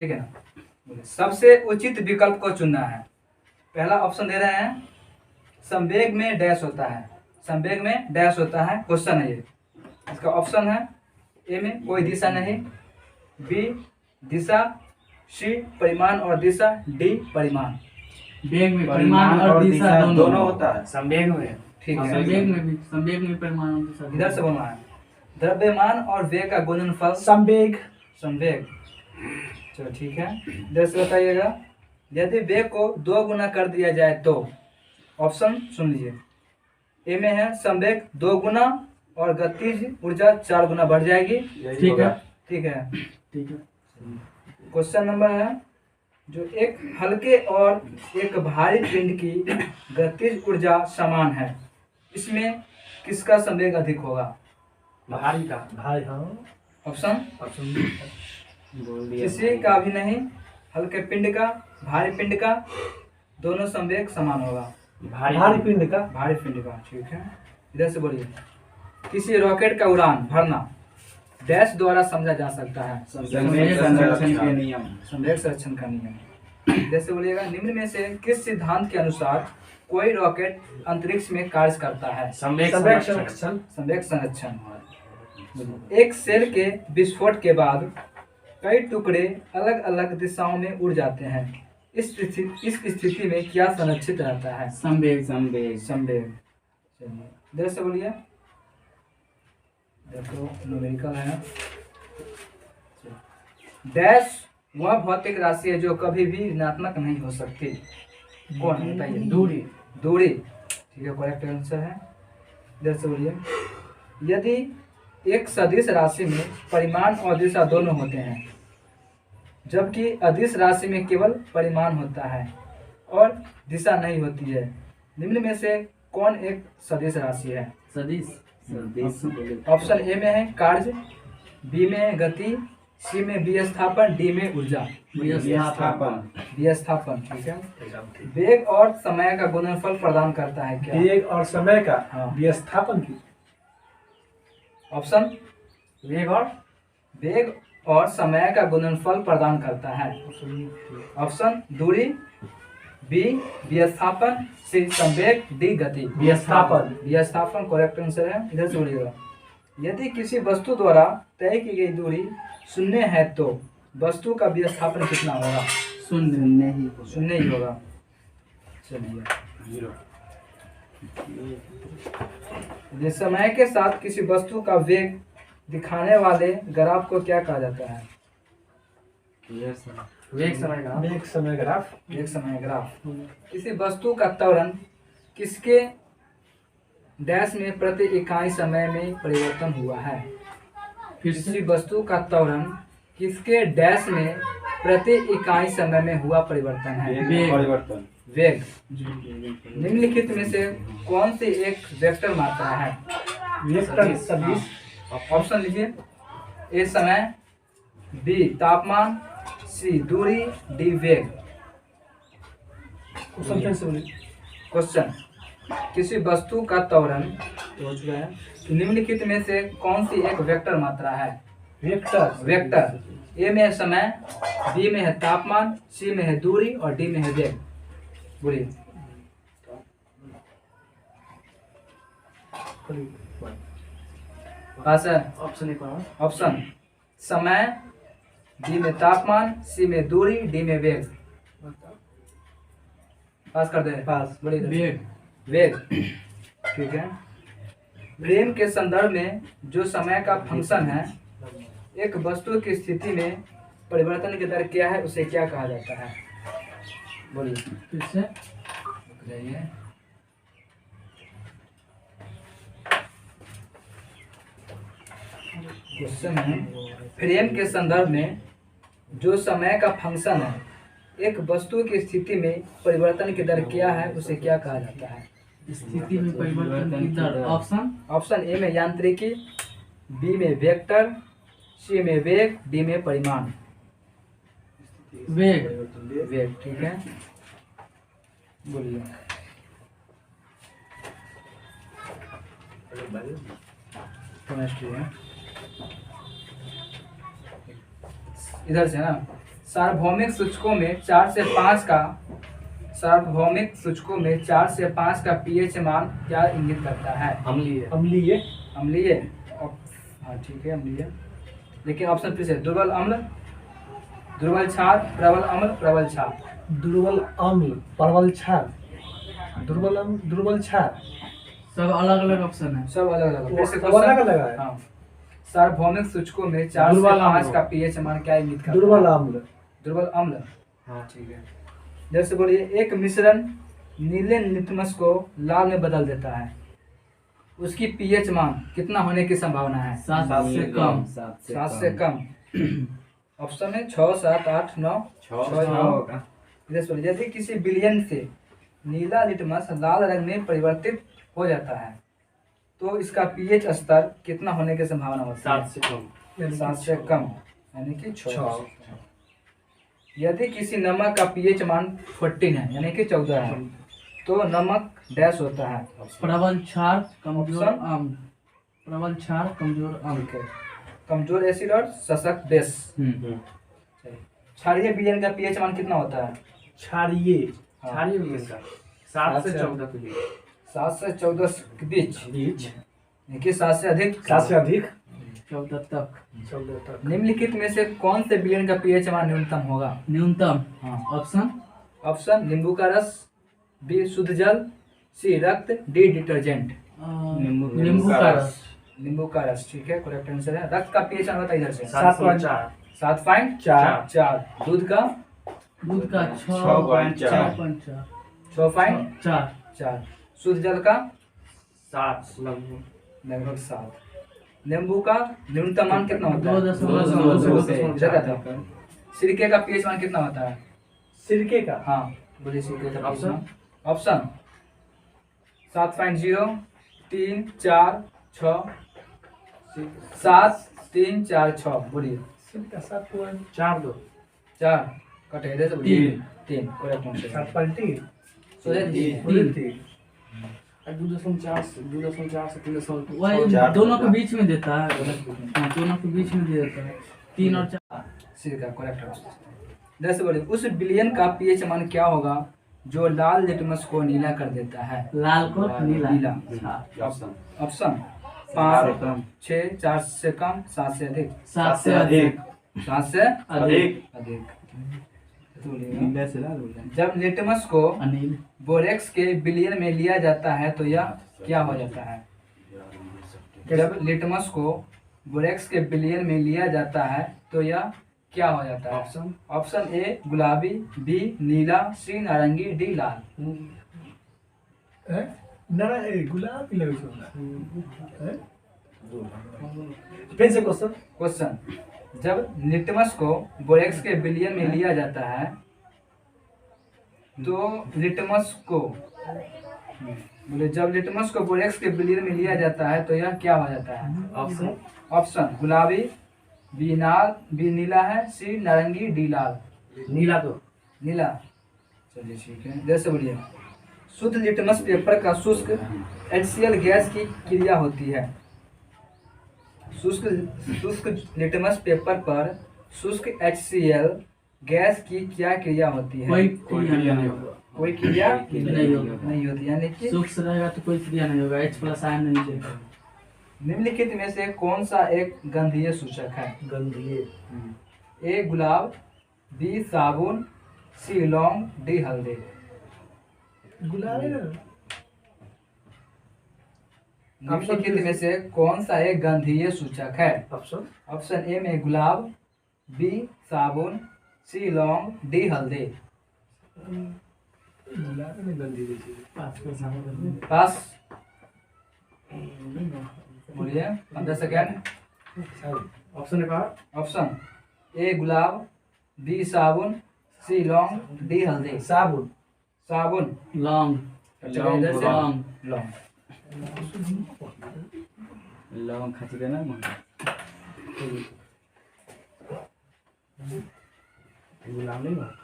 ठीक है ना। सबसे उचित विकल्प को चुनना है। पहला ऑप्शन दे रहे हैं, संवेग में डैश होता है, संवेग में डैश होता है, क्वेश्चन है ये। इसका ऑप्शन है, ए में कोई दिशा नहीं, बी दिशा, सी परिमाण और दिशा, डी परिमाण। वेग में परिमाण और दिशा दोनों होता है। संवेग में, ठीक है, संवेग में परिमाण और दिशा इधर से बोलना है। द्रव्यमान और वेग का गुणनफल संवेग। संवेग, चलो ठीक है। इधर से बताइएगा, यदि वेग को 2 गुना कर दिया जाए तो। ऑप्शन सुन लीजिए। ए में है संवेग 2 गुना और गतिज ऊर्जा 4 गुना बढ़ जाएगी। ठीक है, ठीक है, ठीक है। क्वेश्चन नंबर है, जो एक हल्के और एक भारी पिंड की गतिज ऊर्जा समान है, इसमें किसका संवेग अधिक होगा? भारी का। भाई हाँ, ऑप्शन बोल दिया। किसी का भी नहीं, हल्के पिंड का, भारी पिंड का, दोनों संवेग समान होगा। भारी पिंड का। भारी पिंड का, ठीक है। इधर से बोलिए, किसी रॉकेट का उड़ान भरना डैश द्वारा समझा जा सकता है? संवेग संरक्षण के नियम। संवेग संरक्षण का नियम। इधर से बोलिएगा, निम्न में से किस सिद्धांत के अनुसार कोई रॉकेट अंतरिक्ष में कार्य करता है? संवेग संरक्षण। संवेग संरक्षण। एक सेल के विस्फोट के बाद कई टुकड़े अलग अलग दिशाओं में उड़ जाते हैं। इस स्थिति में क्या संरक्षित रहता है? संवेग संवेग। चलिए इधर से बोलिए, देखो न्यूमेरिकल है। डैश वह भौतिक राशि है जो कभी भी ऋणात्मक नहीं हो सकती। कौन है बताइए? दूरी। दूरी, ठीक है, करेक्ट आंसर है। इधर से बोलिए, यदि एक सदिश राशि में परिमाण और दिशा दोनों होते हैं, जबकि अदिश राशि में केवल परिमाण होता है और दिशा नहीं होती है, निम्न में से कौन एक सदिश राशि है? सदिश। ऑप्शन ए में है कार्य, बी में है गति, सी में विस्थापन, डी में ऊर्जा। विस्थापन, ठीक है। वेग और समय का गुणनफल प्रदान करता है क्या? वेग और समय का हाँ। विस्थापन की। ऑप्शन वेग और समय का गुणनफल प्रदान करता है। ऑप्शन दूरी, बी विस्थापन, सी संवेग, डी गति। विस्थापन करेक्ट आंसर है। इधर से बोलिएगा, यदि किसी वस्तु द्वारा तय की गई दूरी 0 है तो वस्तु का विस्थापन कितना होगा? शून्य ही होगा। चलिए, यदि समय के साथ किसी वस्तु का वेग दिखाने वाले ग्राफ को क्या कहा जाता है? वेग समय का। वेग समय ग्राफ। वेग समय ग्राफ। किसी वस्तु का त्वरण किसके डैश में प्रति इकाई समय में परिवर्तन हुआ है? किसी वस्तु का त्वरण किसके डैश में प्रति इकाई समय में हुआ परिवर्तन है? वेग। निम्नलिखित में से कौन सी एक वेक्टर मात्रा है? वेक्टर सदिश। ऑप्शन लीजिए, ए समय, बी तापमान, सी दूरी, डी वेग। क्वेश्चन, किसी वस्तु का त्वरण निम्नलिखित में से कौन सी एक वेक्टर मात्रा है? वेक्टर। ए में है समय, बी में है तापमान, सी में है दूरी और डी में है वेग। बोलिए। पास है? ऑप्शन समय, बी में तापमान, सी में दूरी, डी में वेग। पास कर दे। पास। बोलिए। वेग, ठीक है। फ्रेम के संदर्भ में जो समय का फंक्शन है, एक वस्तु की स्थिति में परिवर्तन की दर क्या है, उसे क्या कहा जाता है? बोलिए। क्वेश्चन है, फ्रेम के संदर्भ में जो समय का फंक्शन है, एक वस्तु की स्थिति में परिवर्तन की दर क्या है, उसे क्या कहा जाता है? स्थिति में परिवर्तन की दर। ऑप्शन ए में यांत्रिकी, बी में वेक्टर, सी में वेग, डी में परिमाण। वेग, ठीक है। बोलिए। केमिस्ट्री है। इधर से ना, सार्वभौमिक सूचकों में 4 से 5 का सार्वभौमिक सूचकों में 4 से 5 का पीएच मान क्या इंगित करता है? अम्लीय। अम्लीय। अम्लीय। हाँ ठीक है, अम्लीय। लेकिन ऑप्शन फिर से दुर्बल अम्ल, दुर्बल क्षार, प्रबल अम्ल, प्रबल क्षार। दुर्बल अम्ल, प्रबल क्षार, दुर्बल अम्ल, दुर्बल क्षार। सब अलग अलग ऑप्शन है। सब अलग अलग। फिर से सब अलग अलग है। हाँ। सार्वभौमिक सूचकों में 4 से दुर्बल 5 अम्ल। का पीएच मान क्या इंगित करता है? दुर्बल अम्ल। दुर्बल अम्ल। हाँ ठीक है। जैसे बोलिए, एक मिश्रण नीले लिटमस को लाल में बदल देता है, उसकी पीएच मान कितना होने की संभावना है? 7 से कम। 7 से कम। ऑप्शन है 6, 7, 8, 9। 6 होगा। जैसे बोलिए, यदि किसी विलयन से नीला लिटमस लाल रंग में परिवर्तित हो जाता है तो इसका पीएच स्तर कितना होने की संभावना होती है? 7 से कम। 7 से कम, यानी कि 6। यदि किसी नमक का पीएच मान 14 है, यानी कि 14 है, तो नमक डैश होता है। प्रबल क्षार, कमजोर ऑप्शन? अम्ल। प्रबल क्षार, कमजोर अम्ल। ठीक है। कमजोर एसिड और सशक्त बेस। क्षारीय विलयन का पीएच मान कितना होता है? क्षारीय। हाँ। क्षारीय विलयन का 7 से 14 के बीच। 7 से 14 के बीच, बीच। यानी कि 7 से अधिक। 7 से अधिक। 14 तक। 14 तक। निम्नलिखित में से कौन से विलयन का पीएच मान न्यूनतम होगा? न्यूनतम। हाँ। ऑप्शन? ऑप्शन: नींबू का रस, बी शुद्ध जल, सी रक्त, डी डिटर्जेंट। नींबू का रस। नींबू का रस, ठीक है, करेक्ट आंसर है। रक्त का पीएच मान बताइए इधर से। 7.4। 7.4। दूध का? दूध का 6.4। 6.4। 6.4। शुद्ध जल का? 7 लगभग। लगभग 7। नींबू का न्यूनतम मान कितना होता है? 2.2 जगह था। सिरके का पीएच मान कितना होता है? सिरके का? हाँ बोलिए, सिरके का पीएच ऑप्शन? मान। ऑप्शन: 7.0, 3, 4, 6। 7, 3, 4, 6। बोलिए। सिरका 7.42। 4 कटे इधर से बोलिए। 3 करेक्ट आंसर। 7.3। सो है 3। 3। 2.4 से 3.4। वही दोनों के बीच में देता है। हाँ, दोनों के बीच में दे देता है। 3 और 4। सिरका करेक्ट आंसर। जैसे बोलिए, उस विलयन का पीएच मान क्या होगा जो लाल लिटमस को नीला कर देता है? लाल को नीला। नीला। हाँ। ऑप्शन: 5, 6, 4 से कम, 7 से अधिक। 7 से अधिक। 7 से अधिक। अधिक। तो बोलिएगा, जब लिटमस को अनिल। बोरेक्स के विलयन में लिया जाता है तो यह क्या हो जाता है? जब लिटमस को बोरेक्स के विलयन में लिया जाता है तो यह क्या हो जाता है? ऑप्शन? ऑप्शन: ए गुलाबी, बी नीला, सी नारंगी, डी लाल। गुलाबी लगे फिर से क्वेश्चन। क्वेश्चन: जब लिटमस को बोरेक्स के विलयन में लिया जाता है तो लिटमस को बोले, जब लिटमस को बोरेक्स के विलयन में लिया जाता है तो यह क्या हो जाता है? ऑप्शन? ऑप्शन: गुलाबी, बी नीला है, सी नारंगी, डी लाल। नीला तो। नीला। चलिए ठीक है। जैसे बोलिए, शुद्ध लिटमस पेपर का शुष्क HCl गैस की क्रिया होती है। शुष्क लिटमस पेपर पर शुष्क HCl गैस की क्या क्रिया होती है? कोई क्रिया नहीं होगा। कोई क्रिया नहीं होगा। नहीं होती, यानी कि सूक्ष्म रहेगा तो कोई क्रिया नहीं होगा। H+ आयन नहीं देगा। निम्नलिखित में से कौन सा एक गंधीय सूचक है? गंधीय। ए गुलाब, बी साबुन, सी लौंग, डी हल्दी। गुलाबी ना? निम्नलिखित में से कौन सा एक गंधीय सूचक है? ऑप्शन? ऑप्शन ए में गुलाब, बी साबुन, सी लौंग, डी हल्दी। गुलाबी में गंधीय चीज। पास बोलिए, 15 सेकेंड। ऑप्शन एक बार। ऑप्शन: ए गुलाब, बी साबुन, सी लौंग, डी हल्दी। साबुन। साबुन। लौंग। चलो इधर से लौंग। लौंग। लौंग खाची देना गुलाब नहीं होता।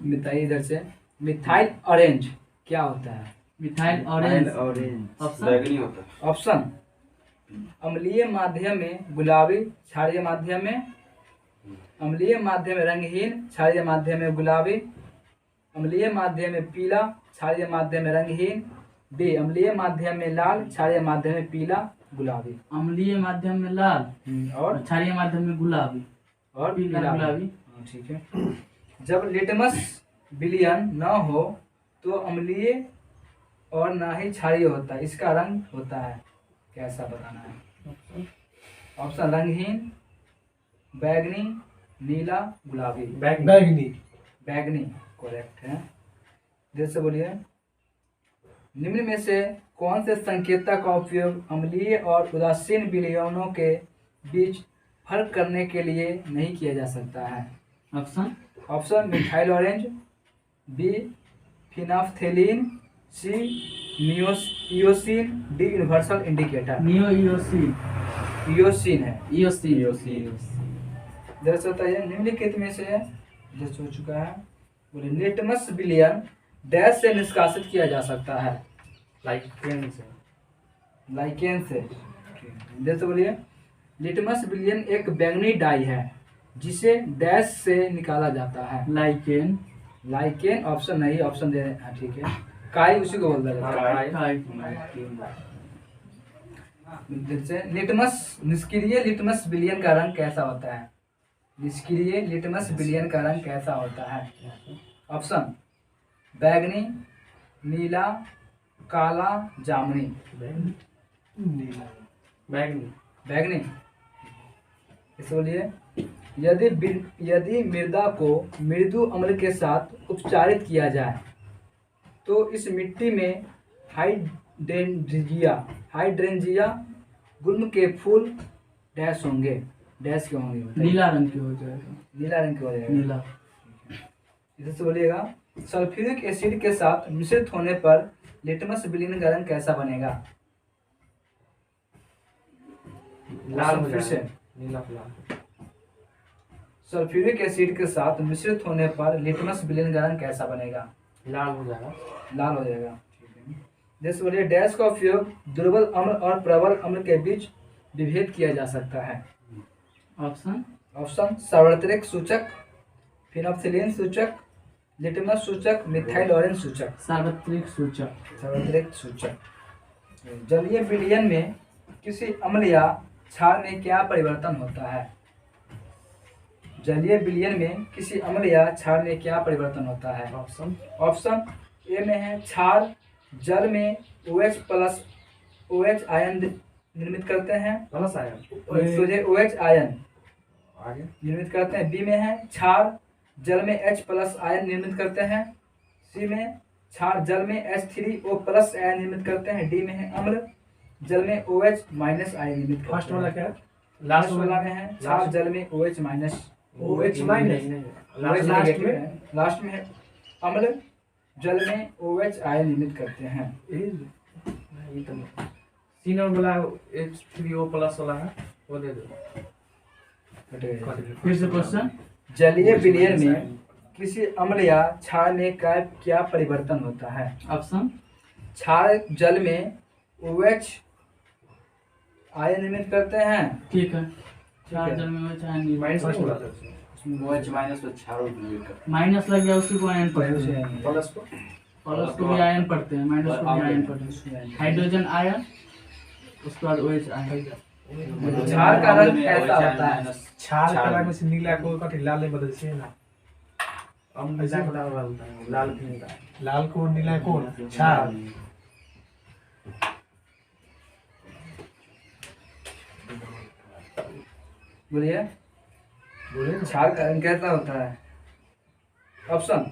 बताइए इधर से, मिथाइल ऑरेंज क्या होता है? Methyl orange. ऑप्शन बैगनी होता है। ऑप्शन अम्लीय माध्यम में गुलाबी, क्षारीय माध्यम में अम्लीय माध्यम में रंगहीन, क्षारीय माध्यम में गुलाबी, अम्लीय माध्यम में पीला, क्षारीय माध्यम में रंगहीन, डी अम्लीय माध्यम में लाल, क्षारीय माध्यम में पीला गुलाबी। अम्लीय माध्यम में लाल और क्षारीय माध्यम में गुलाबी और पीला गुलाबी। हाँ, ठीक है। जब लिटमस विलयन न हो तो अम्लीय और ना ही क्षारीय होता है, इसका रंग होता है कैसा बताना है। ऑप्शन रंगहीन, बैगनी, नीला, गुलाबी। बैगनी। बैगनी करेक्ट है। जैसे बोलिए निम्न में से कौन से संकेतक का उपयोग अम्लीय और उदासीन विलयनों के बीच फर्क करने के लिए नहीं किया जा सकता है। Option option methyl orange, B phenolphthalein, C eosin, D universal indicator. नियो इयोसिन। इयोसिन है। इयोसिन। जैसे होता है निम्नलिखित में से जैसे हो चुका है बोले लिटमस विलयन डैश से निष्कासित किया जा सकता है। लाइकेन से। लाइकेन से। जैसे बोलिए लिटमस विलयन एक बैंगनी डाई है जिसे डैश से निकाला जाता है। लाइकेन। लाइकेन ऑप्शन नहीं, ऑप्शन दे रहे हैं। ठीक है, काई उसी को बोलता जाता है। जैसे लिटमस निष्क्रिय लिटमस विलयन का रंग कैसा होता है। निष्क्रिय लिटमस विलयन का रंग कैसा होता है। ऑप्शन बैगनी, नीला, काला, जामुनी। बैगनी। बैगनी। इसे बोलिए यदि मृदा को मृदु अम्ल के साथ उपचारित किया जाए तो इस मिट्टी में हाइड्रेंजिया गुल्म के फूल डैश होंगे। डैश के होंगे बताइए। नीला रंग की हो जाएगा। नीला रंग के हो जाएगा। नीला। इधर से बोलिएगा सल्फ्यूरिक एसिड के साथ मिश्रित होने पर लिटमस विलयन का रंग कैसा बनेगा। लाल हो फिर से जाएगा। नीला लाल। सल्फ्यूरिक एसिड के साथ मिश्रित होने पर लिटमस विलयन का रंग कैसा बनेगा। लाल हो जाएगा। लाल हो जाएगा। ठीक है। जैसे बोलिए डैश का उपयोग दुर्बल अम्ल और प्रबल अम्ल के बीच विभेद किया जा सकता है। ऑप्शन ऑप्शन सार्वत्रिक सूचक, फिनोक्सिलिन सूचक, लिटमस सूचक, मिथाइल ऑरेंज सूचक। सार्वत्रिक सूचक। सार्वत्रिक सूचक। जलीय विलयन में किसी अम्ल या क्षार में क्या परिवर्तन होता है। जलीय विलयन में किसी अम्ल या क्षार में क्या परिवर्तन होता है। ऑप्शन ऑप्शन ए में है क्षार जल में OH प्लस OH आयन निर्मित करते हैं। प्लस आया। सोचे OH आयन आगे। निर्मित करते हैं। बी में है क्षार जल में H प्लस आयन निर्मित करते हैं। सी में क्षार जल में H3O प्लस आयन निर्मित करते हैं। डी में है अम्ल जल में OH माइनस आयन निर्मित करते हैं। फर्स्ट वाला क्या है? लास्ट वाला में है क्षार जल में OH minus. OH minus. Last में लास्ट में है अम्ल जल में OH आयन निर्मित करते हैं। ये तो सीनर वाला H3O प्लस वाला है वो दे दो। फिर से क्वेश्चन। जलीय विलयन में किसी अम्ल या क्षार में क्या परिवर्तन होता है। ऑप्शन क्षार जल में OH आयन निर्मित करते हैं। ठीक है। क्षार जल में OH आयन माइनस निर्मित वाला करते हैं। OH माइनस तो क्षार निर्मित करते माइनस लग गया उसी को आयन पढ़ते हैं। हैं। प्लस को प्लस को भी आयन पढ़ते हैं, माइनस को भी आयन पढ़ते हैं। हाइड्रोजन आयन उसके बाद OH आयन। क्षार का रंग कैसा होता है। क्षार के रंग से नीला को कथी लाल बदल से ना। हम ऐसा वाला होता है लाल पीला। लाल को नीला को क्षार। बोलिए क्षार का रंग कैसा होता है। ऑप्शन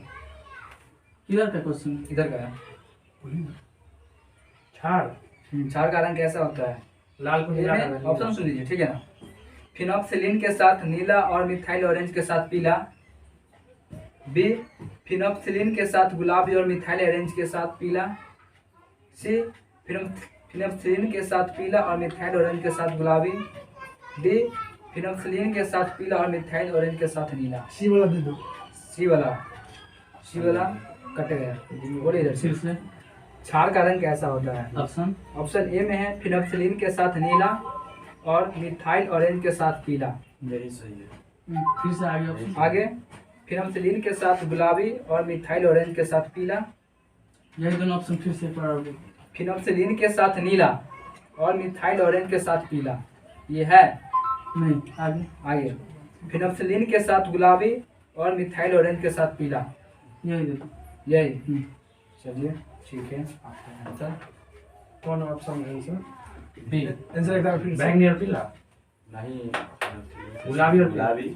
किधर का क्वेश्चन। इधर का है। क्षार क्षार का रंग कैसा होता है। लाल को नीला ऑप्शन सुन लीजिए ठीक है ना। फिनोक्सिलिन के साथ नीला और मिथाइल ऑरेंज के साथ पीला। बी फिनोक्सिलिन के साथ गुलाबी और मिथाइल ऑरेंज के साथ पीला। सी फिनोक्सिलिन के साथ पीला और मिथाइल ऑरेंज के साथ गुलाबी। डी फिनोक्सिलिन के साथ पीला और मिथाइल ऑरेंज के साथ नीला। सी वाला दे दो। सी वाला कट गया। बोलिए इधर फिर से। से क्षार का रंग कैसा होता है? ऑप्शन ऑप्शन ए में है फिनोक्सिलिन के साथ नीला और मिथाइल ऑरेंज के साथ पीला। यही सही है। फिर से आगे ऑप्शन। आगे फिनोक्सिलिन के साथ गुलाबी और मिथाइल ऑरेंज के साथ पीला। यही दोनों ऑप्शन फिर से पढ़ोगे। फिनोक्सिलिन के साथ नीला और मिथाइल ऑरेंज के साथ पीला, ये है। नहीं, आगे आगे फिनोक्सिलिन के साथ गुलाबी और मिथाइल ऑरेंज के साथ पीला, यही देखो। यही। चलिए ठीक है, आपका आंसर कौन ऑप्शन है सर? बी। आंसर एक बार फिर से। बैंगनी और पीला? नहीं, गुलाबी और पीला? गुलाबी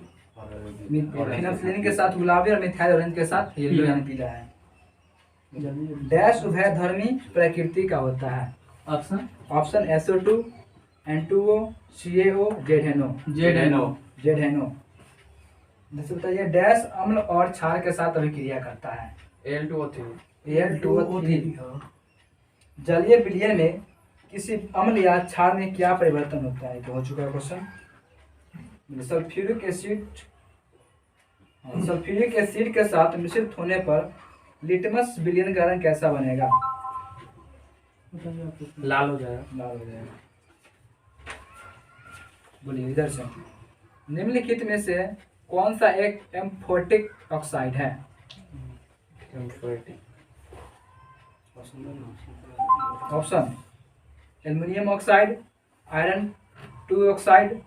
फिनोक्सिलिन के साथ गुलाबी और मिथाइल ऑरेंज के साथ येलो यानी पीला है। डैश उभयधर्मी प्रकृति का होता है। Option option SO2, N2O, CaO, ZNO। ZNO। जैसे बताइए डैश अम्ल और क्षार के साथ अभिक्रिया करता है। Al2O3। Al2O3। जलीय विलयन में किसी अम्ल या क्षार में क्या परिवर्तन होता है? तो हो चुका है क्वेश्चन। सल्फ्यूरिक एसिड के साथ मिश्रित होने पर लिटमस विलयन का रंग कैसा बनेगा? बताइए आप ऑप्शन। लाल हो जाएगा। लाल हो जाएगा। बोलिए इधर से। निम्नलिखित में से कौन सा एक एम्फोटिक ऑक्साइड है? Option aluminium oxide, iron 2 oxide,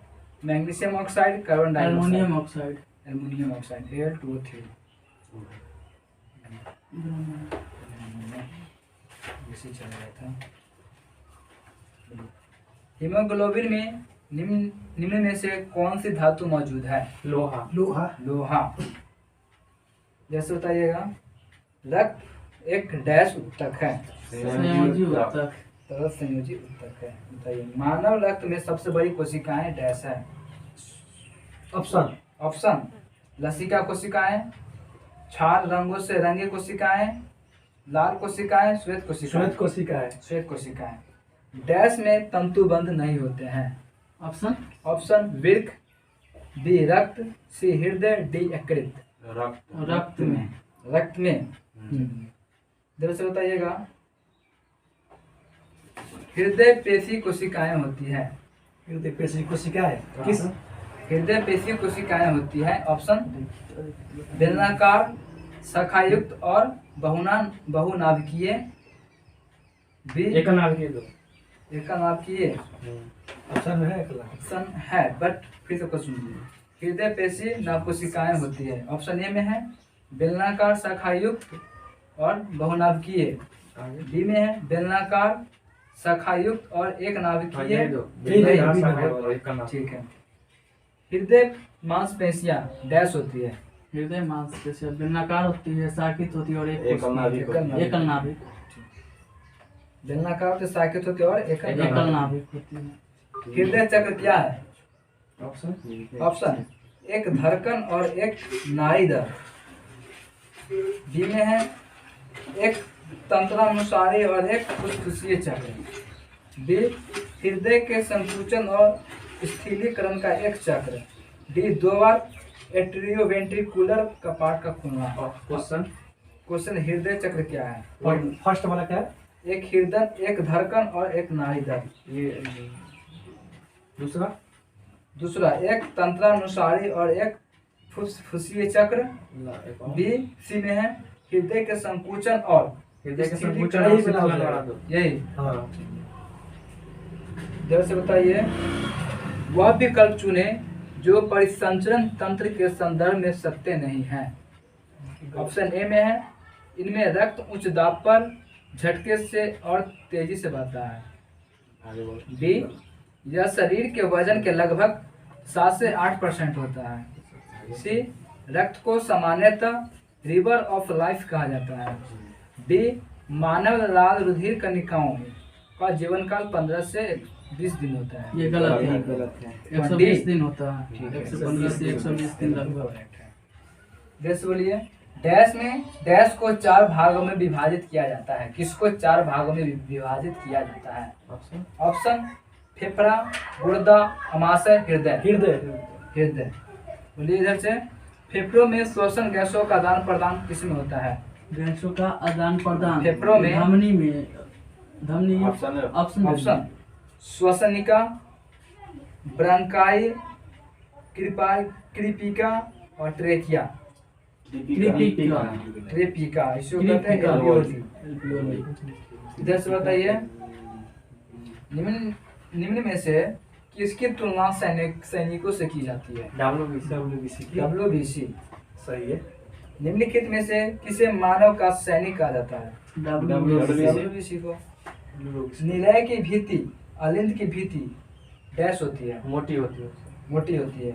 magnesium oxide, carbon dioxide. Aluminium oxide. Aluminium oxide Al2O3। इसी चल रहा था। हीमोग्लोबिन में निम्न में से कौन सी धातु मौजूद है? लोहा। लोहा। लोहा। जैसे बताइएगा रक्त एक डैश उत्तक है। संयोजी उत्तक। तरल संयोजी उत्तक है। बताइए मानव रक्त में सबसे बड़ी कोशिकाएं डैश है। ऑप्शन ऑप्शन लसिका कोशिकाएं, क्षार रंगों से रंगे कोशिकाएं, लाल कोशिकाएं, श्वेत कोशिकाएं। श्वेत कोशिका है। श्वेत कोशिकाएं। डैश में तंतुबंध नहीं होते हैं। ऑप्शन ऑप्शन वृक्क, बी रक्त, सी हृदय, डी यकृत। रक्त में। रक्त में। जरा से बताइएगा हृदय पेशी कोशिकाएं होती है। हृदय पेशी कोशिका है। किस? हृदय पेशी कोशिकाएं होती है। ऑप्शन बेलनाकार, शाखायुक्त और बहुनाभिकीय। बी एकनाभिकीय दो। एकनाभिकीय ऑप्शन है अगला। ऑप्शन है बट फिर से सुनिए। हृदय पेशी नाभकोशिकाएं होती है। ऑप्शन ए में है बेलनाकार, शाखायुक्त और बहुनाभिकीय। बी में है बेलनाकार, शाखायुक्त और एक नाभिकीय। यही दो। यही दो। बेलनाकार और एकनाभिकीय। ठीक है। हृदय मांसपेशियां डैश होती है। हृदय मांसपेशियां बेलनाकार होती है, शाखित होती है और एकल नाभिक होती है। एकल नाभिक। बेलनाकार होती है, शाखित होती है और एकल एकल नाभिक होती है। हृदय चक्र क्या है? ऑप्शन ऑप्शन एक धड़कन और एक नाड़ीदर। बी में है एक तंत्रानुसारी और एक फुसफुसीय चक्र। बी हृदय के संकुचन और स्थिरीकरण का एक चक्र। डी 2 बार एट्रियोवेंट्रिकुलर कपाट का खुलना। क्वेश्चन हृदय चक्र क्या है? फर्स्ट वाला क्या है? एक हृदय, एक धड़कन और एक नाड़ीदर। ये दूसरा दूसरा एक तंत्रानुसारी और एक फुसफुसीय चक्र। बी सी में है हृदय के संकुचन और हृदय के संकुचन स्थिरीकरण और शीतलन बढ़ा दो। यही। हाँ। जरा से बताइए वह विकल्प चुने जो परिसंचरण तंत्र के संदर्भ में सत्य नहीं है। ऑप्शन ए में है इनमें रक्त उच्च दाब पर झटके से और तेजी से बढ़ता है। बी यह शरीर के वजन के लगभग 7 से 8% होता है। सी रक्त को सामान्यतः रिवर ऑफ लाइफ कहा जाता है। डी मानव लाल रुधिर कणिकाओं का जीवनकाल 15 से 20 दिन होता है। ये गलत है। गलत है। 120 दिन होता है। ठीक है। 115 से 120 दिन लगभग। जैसे बोलिए डैश में डैश को 4 भागों में विभाजित किया जाता है। किसको 4 भागों में विभाजित किया जाता है? ऑप्शन ऑप्शन फेफड़ा, गुर्दा, अमाशय, हृदय। हृदय। हृदय। बोलिए इधर से फेफड़ों में श्वसन गैसों का आदान प्रदान किसमें होता है? गैसों का आदान प्रदान फेफड़ों में धमनी ऑप्शन है। ऑप्शन श्वसनिका, ब्रंकाई, कृपिका और ट्रेकिया। ट्रेपिका इसको कहते हैं एल्वियोली। इधर से बताइए, निम्न में से किसकी तुलना सैनिकों से की जाती है? WBC। सही है। निम्नलिखित में से किसे मानव का सैनिक कहा जाता है? WBC। WBC को। निलय की भीति, अलिंद की भीति डैश होती है, मोटी होती है। मोटी होती है।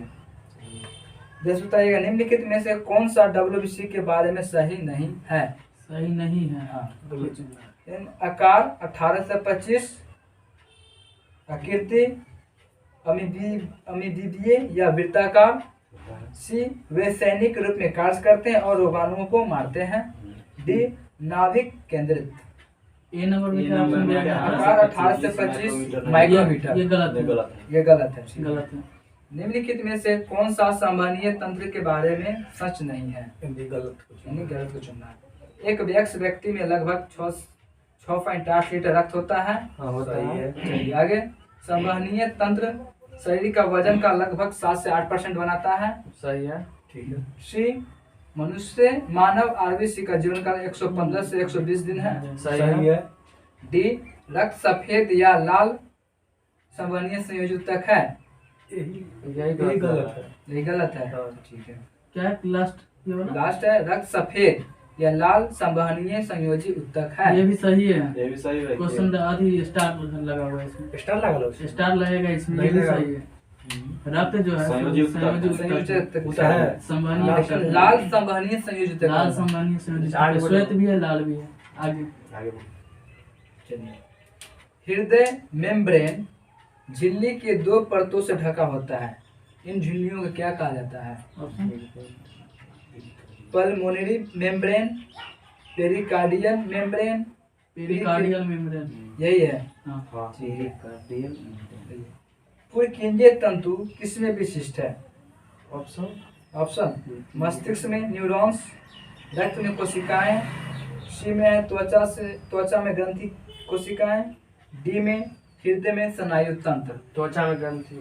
जैसे बताइएगा, निम्नलिखित में से कौन सा WBC के बारे में सही नहीं है? सही नहीं है। हाँ। आकार 18 से 25, आकृति अमीबीय या वृत्ताकार, सी वे सैनिक रूप में कार्य करते हैं और रोगाणुओं को मारते हैं, डी नाभिक केंद्रित। ए नंबर में क्या ऑप्शन दिया गया? आकार 18 से 25 माइक्रोमीटर। ये गलत है। ये गलत है। गलत है। निम्नलिखित में से कौन सा संवहनीय तंत्र के बारे में सच नहीं है? हिंदी गलत कुछ यानी गलत को चुनना है। एक व्यक्ति में लगभग 6.8 लीटर रक्त होता है। हाँ होता सही है। है। चलिए आगे। संवहनीय तंत्र शरीर का वजन का लगभग 7 से 8% बनाता है। सही है। ठीक है। सी मनुष्य मानव RBC का जीवन काल 115 से 120 दिन है। सही है। डी रक्त सफेद या लाल संवहनीय संयोजक है। यही गलत है। यही गलत है। ठीक है। क्या है लास्ट ये वाला? लास्ट है रक्त सफेद या लाल संवहनीय संयोजी उत्तक है। ये भी सही है। ये भी सही है। क्वेश्चन आधी स्टार लगा हुआ है इसमें। स्टार लगा लो उसमें। स्टार लगेगा इसमें। नहीं ये भी लगा। सही है। रक्त जो है संयोजी उत्तक। संयोजी उत्तक उत्तक है। संवहनीय लाल उत्तक। लाल संवहनीय संयोजी उत्तक। लाल संवहनीय संयोजी आगे उत्तक। बढ़ो। श्वेत भी है, लाल भी है। आगे आगे चलिए। हृदय मेम्ब्रेन झिल्ली के 2 परतों से ढका होता है। इन झिल्लियों को क्या कहा जाता है? Option pulmonary membrane, pericardial membrane, pericardial membrane. यही है। हाँ। हाँ। पुरकिंजे तंतु किसमें विशिष्ट है? ऑप्शन ऑप्शन मस्तिष्क में न्यूरॉन्स, रक्त में कोशिकाएं, सी में है त्वचा में ग्रंथि कोशिकाएं, डी में हृदय में स्नायु तंत्र। त्वचा में ग्रंथि।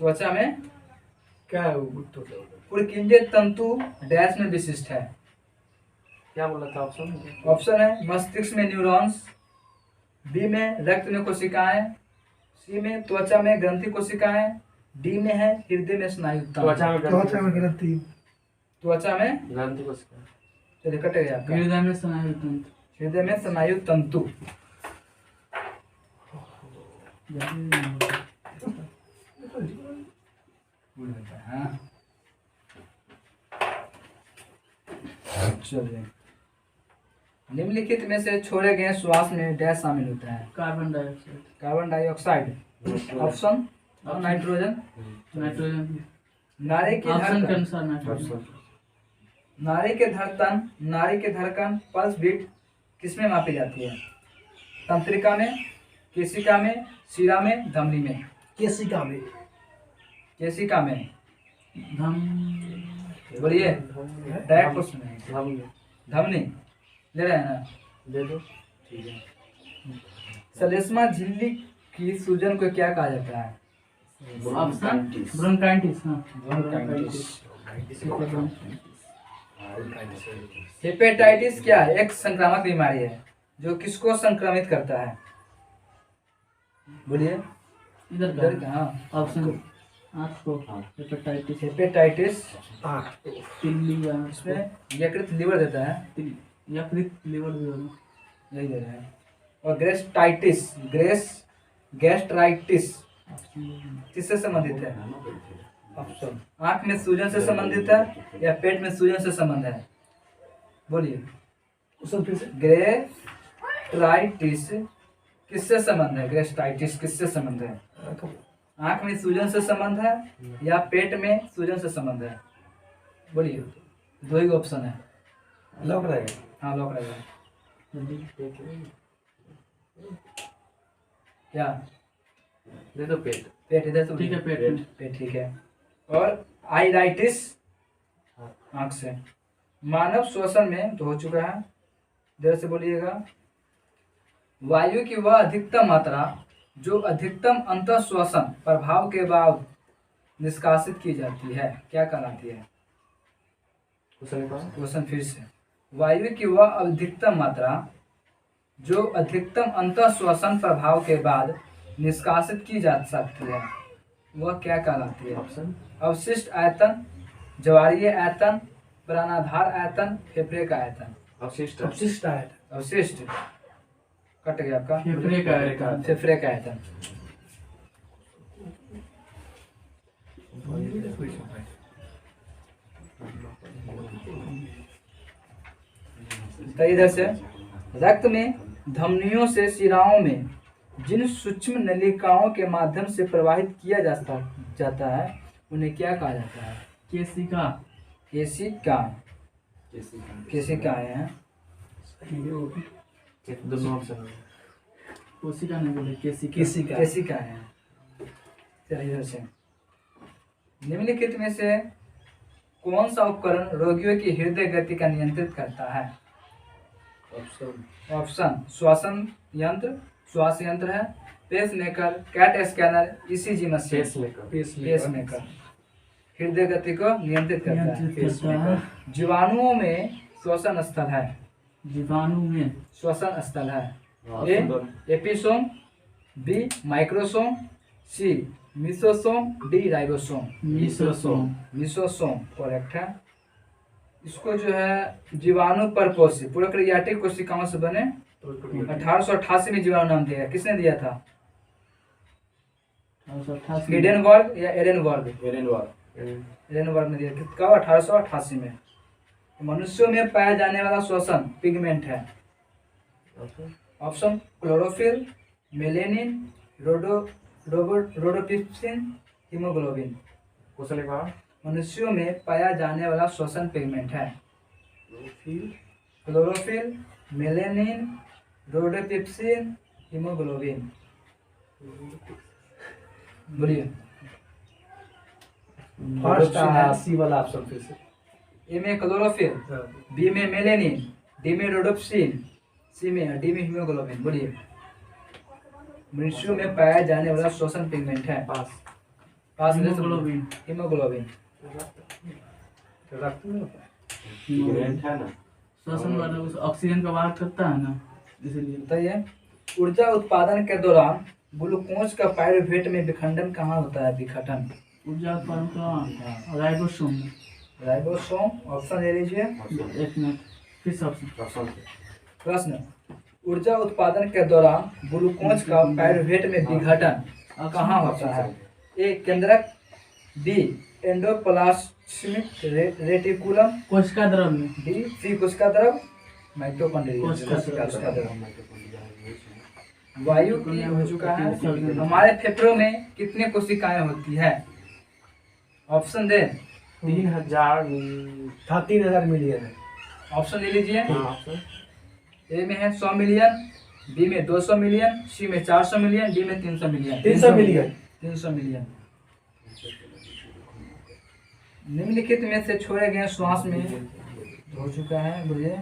त्वचा में क्या है वो? पुरकिंजे तंतु डैश में विशिष्ट है। क्या बोला था ऑप्शन? ऑप्शन है मस्तिष्क में न्यूरॉन्स, बी में रक्त में कोशिकाएं, सी में त्वचा में ग्रंथि कोशिकाएं, डी में है हृदय में स्नायु त्वचा तंत्र। में त्वचा में ग्रंथि। त्वचा में ग्रंथि को सिखा। चलिए कट गया आपका। हृदय में स्नायु तंत्र। हृदय में स्नायु तंतु। हाँ। चलिए। निम्नलिखित में से छोड़े गए श्वास में डैश शामिल होता है? Carbon dioxide. Carbon dioxide. Option nitrogen. Nitrogen. नारी की ऑप्शन के धड़कन, अनुसार नाइट्रोजन। नारी के धड़कन पल्स बीट किसमें मापी जाती है? तंत्रिका में, केशिका में, शिरा में, धमनी में? केशिका में। केशिका में। धम बोलिए डायरेक्ट क्वेश्चन है। धमनी ले रहे हैं ना? दे दो। ठीक है। श्लेष्मा झिल्ली की सूजन को क्या कहा जाता है? Option bronchitis. हाँ ब्रोंकाइटिस। ब्रोंकाइटिस। हेपेटाइटिस क्या है? एक संक्रामक बीमारी है जो किसको संक्रमित करता है? बोलिए इधर इधर का। हाँ। ऑप्शन आँख को हेपेटाइटिस। हेपेटाइटिस तिल्ली या इसमें यकृत लीवर देता है। यकृत लीवर भी होना। यही दे रहा है। और गैस्ट्राइटिस किससे संबंधित है? ऑप्शन आंख में सूजन से संबंधित है या पेट में सूजन से संबंध है? बोलिए। उसमें फिर से गैस्ट्राइटिस किससे संबंध है? गैस्ट्राइटिस किससे संबंध है? आंख में सूजन से संबंध है या पेट में सूजन से संबंध है? बोलिए। 2 ही ऑप्शन है। लॉक रहेगा। हाँ लॉक रहेगा। क्या? दे दो पेट। पेट इधर से ठीक है, पेट में। पेट ठीक है। और आइराइटिस आंख से। मानव श्वसन में तो हो चुका है, देर से बोलिएगा। वायु की वह अधिकतम मात्रा जो अधिकतम अंतः श्वसन प्रभाव के बाद निष्कासित की जाती है क्या कहलाती है? क्वेश्चन फिर से, वायु की वह अधिकतम मात्रा जो अधिकतम अंतः श्वसन प्रभाव के बाद निष्कासित की जा सकती है वह क्या कहलाती है? ऑप्शन अवशिष्ट आयतन, ज्वारीय आयतन, प्राणाधार आयतन, फेफड़े का आयतन। अवशिष्ट अपशिष्ट आयतन। अवशिष्ट कट गया आपका, फेफड़े का आयतन। फेफड़े का आयतन। तो इधर से रक्त में धमनियों से शिराओं में जिन सूक्ष्म नलिकाओं के माध्यम से प्रवाहित किया जाता है उन्हें क्या कहा जाता है? केशिका। केशिका। केशिका है। दोनों ऑप्शन कोशिका नहीं बोले, केशिका। केशिका। केशिका है। चलिए इधर से, निम्नलिखित में से कौन सा उपकरण रोगियों की हृदय गति का नियंत्रित करता है? ऑप्शन श्वासन यंत्र, श्वास यंत्र है, pacemaker, CAT scanner, ECG machine. Pacemaker हृदय गति को नियंत्रित करता है। नियंत्रित करता है। जीवाणुओं में श्वसन स्थल है। जीवाणु में श्वसन स्थल है। A episome, B microsome, C mesosome, D ribosome. Mesosome. Mesosome correct है। इसको जो है जीवाणु परपोषी प्रोकैरियोटिक कोशिकाओं से बने 1888 में जीवाणु नाम दिया, किसने दिया था? 1888 एडेनबर्ग या एरेनबर्ग? एरेनबर्ग। एरेनबर्ग ने दिया, कब? 1888 में। मनुष्यों में पाया जाने वाला श्वसन पिगमेंट है। Option chlorophyll, melanin, rhodopsin, haemoglobin. Question का मनुष्यों में पाया जाने वाला श्वसन पिगमेंट है क्लोरोफिल, मेलेनिन, रोडोपिप्सिन, हीमोग्लोबिन। बोलिए। फर्स्ट सी वाला ऑप्शन फिर से। ए में क्लोरोफिल, बी में मेलेनिन, डी में रोडोप्सिन, सी में डी में हीमोग्लोबिन। बोलिए। मनुष्यों में पाया जाने वाला श्वसन पिगमेंट है पास हीमोग्लोबिन। हीमोग्लोबिन। रक्त में होता है। इवेंट है ना, श्वसन वाला उस ऑक्सीजन का वाहक करता है ना, इसीलिए। बताइए, ऊर्जा उत्पादन के दौरान ग्लूकोज का पायरुवेट में विखंडन कहाँ होता है? विघटन ऊर्जा उत्पादन का राइबोसोम में। राइबोसोम। ऑप्शन ले लीजिए। एक मिनट, किस ऑप्शन? ऑप्शन प्रश्न, ऊर्जा उत्पादन के दौरान ग्लूकोज का पायरुवेट में विघटन कहाँ होता है? ए केंद्रक, बी एंडोप्लाज्मिक रेटिकुलम, कोशिका द्रव में। डी सी कोशिका द्रव, माइटोकॉन्ड्रिया। कोशिका द्रव। वायु की हो चुका है। हमारे फेफड़ों में कितने कोशिकाएं होती है? ऑप्शन दे। 3000 था 3000 मिलियन है। ऑप्शन ले लीजिए। ऑप्शन ए में है 100 मिलियन, बी में 200 मिलियन, सी में 400 मिलियन, डी में 300 मिलियन। 300 मिलियन। 300 मिलियन। निम्नलिखित में से छोड़े गए श्वास में हो चुका है, बोलिए।